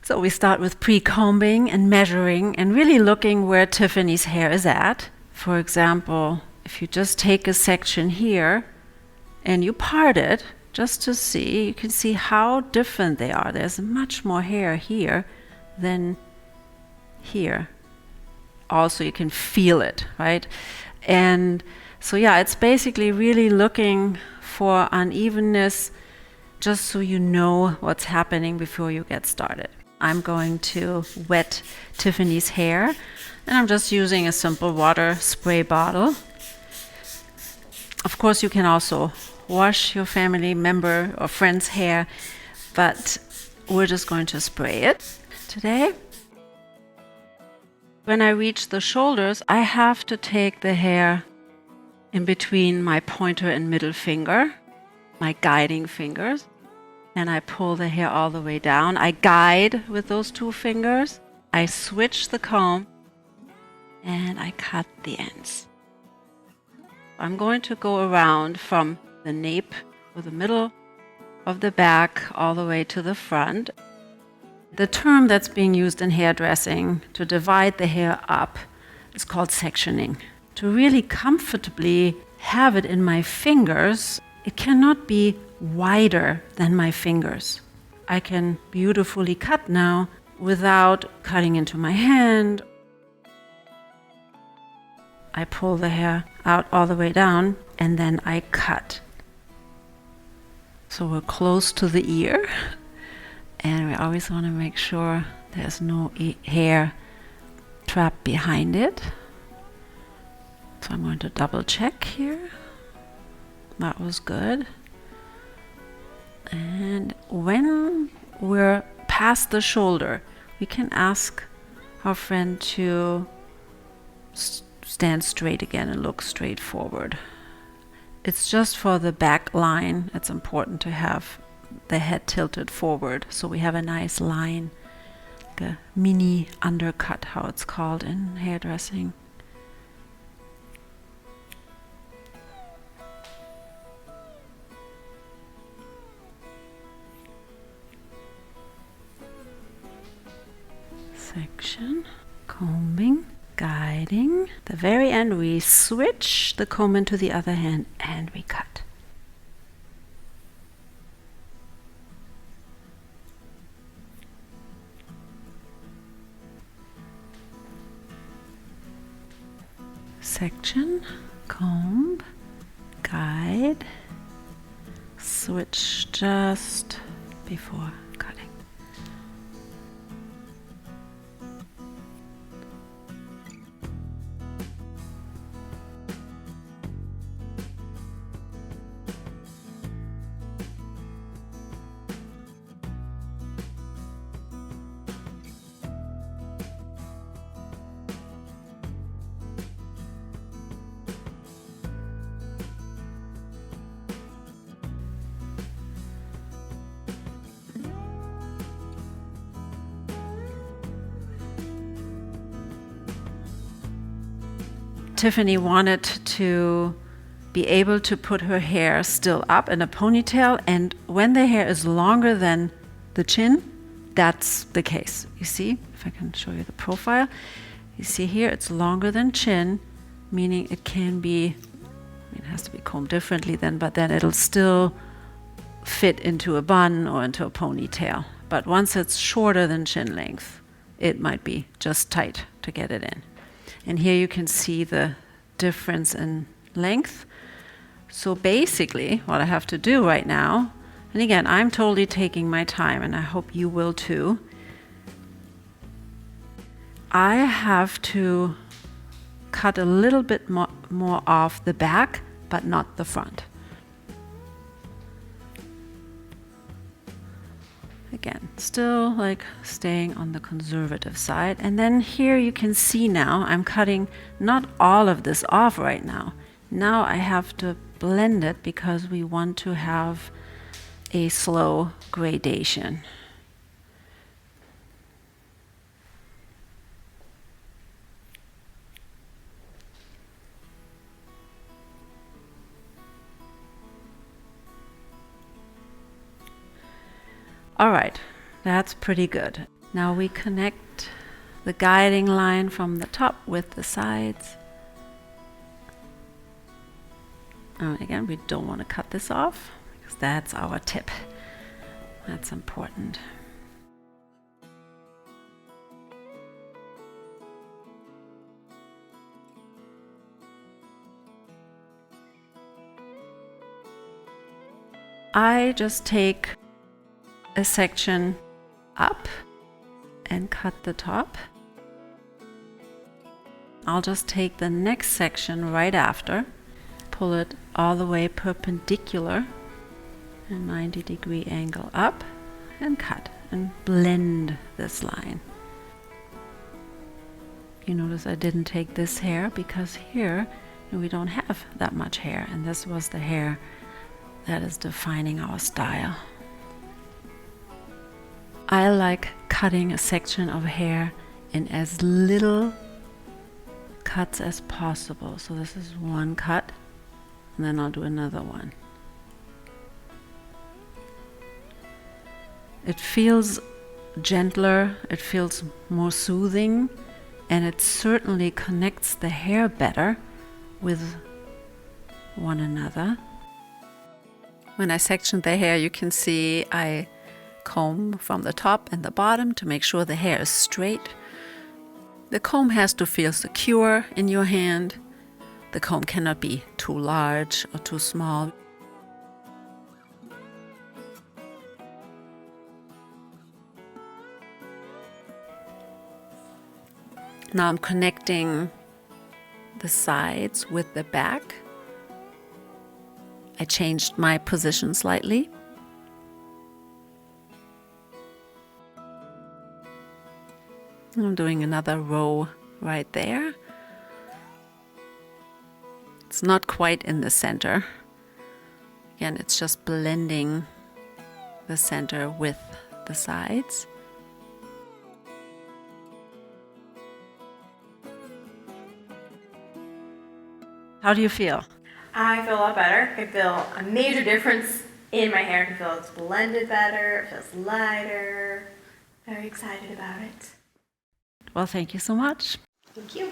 So we start with pre-combing and measuring and really looking where Tiffany's hair is at. For example, if you just take a section here and you part it just to see, you can see how different they are. There's much more hair here than here. Also, you can feel it, right? And so yeah, it's basically really looking for unevenness just so you know what's happening before you get started. I'm going to wet Tiffany's hair, and I'm just using a simple water spray bottle. Of course, you can also wash your family member or friend's hair, but we're just going to spray it today. When I reach the shoulders, I have to take the hair in between my pointer and middle finger, my guiding fingers, and I pull the hair all the way down. I guide with those two fingers. I switch the comb and I cut the ends. I'm going to go around from the nape or the middle of the back all the way to the front. The term that's being used in hairdressing to divide the hair up is called sectioning. To really comfortably have it in my fingers, it cannot be wider than my fingers. I can beautifully cut now without cutting into my hand. I pull the hair out all the way down and then I cut. So we're close to the ear, and we always want to make sure there's no hair trapped behind it. So I'm going to double check here. That was good. And when we're past the shoulder, we can ask our friend to stand straight again and look straight forward. It's just for the back line. It's important to have the head tilted forward so we have a nice line, like a mini undercut, how it's called in hairdressing. Section, combing, guiding. At the very end we switch the comb into the other hand and we cut. Section, comb, guide, switch just before cutting. Tiffany wanted to be able to put her hair still up in a ponytail, and when the hair is longer than the chin, that's the case. You see, if I can show you the profile, you see here it's longer than chin, meaning it can be, it has to be combed differently then, but then it'll still fit into a bun or into a ponytail. But once it's shorter than chin length, it might be just tight to get it in. And here you can see the difference in length. So basically, what I have to do right now, and again, I'm totally taking my time, and I hope you will too. I have to cut a little bit more off the back, but not the front. Again, still like staying on the conservative side. And then here you can see now I'm cutting not all of this off right now. Now I have to blend it because we want to have a slow gradation. All right, that's pretty good. Now we connect the guiding line from the top with the sides. And again, we don't want to cut this off because that's our tip. That's important. I just take a section up and cut the top. I'll just take the next section right after, pull it all the way perpendicular, a 90-degree angle up, and cut and blend this line. You notice I didn't take this hair because here we don't have that much hair, and this was the hair that is defining our style. I like cutting a section of hair in as little cuts as possible. So this is one cut, and then I'll do another one. It feels gentler, it feels more soothing, and it certainly connects the hair better with one another. When I section the hair, you can see I comb from the top and the bottom to make sure the hair is straight. The comb has to feel secure in your hand. The comb cannot be too large or too small. Now I'm connecting the sides with the back. I changed my position slightly. I'm doing another row right there. It's not quite in the center. Again, it's just blending the center with the sides. How do you feel? I feel a lot better. I feel a major difference in my hair. I feel it's blended better, it feels lighter. Very excited about it. Well, thank you so much. Thank you.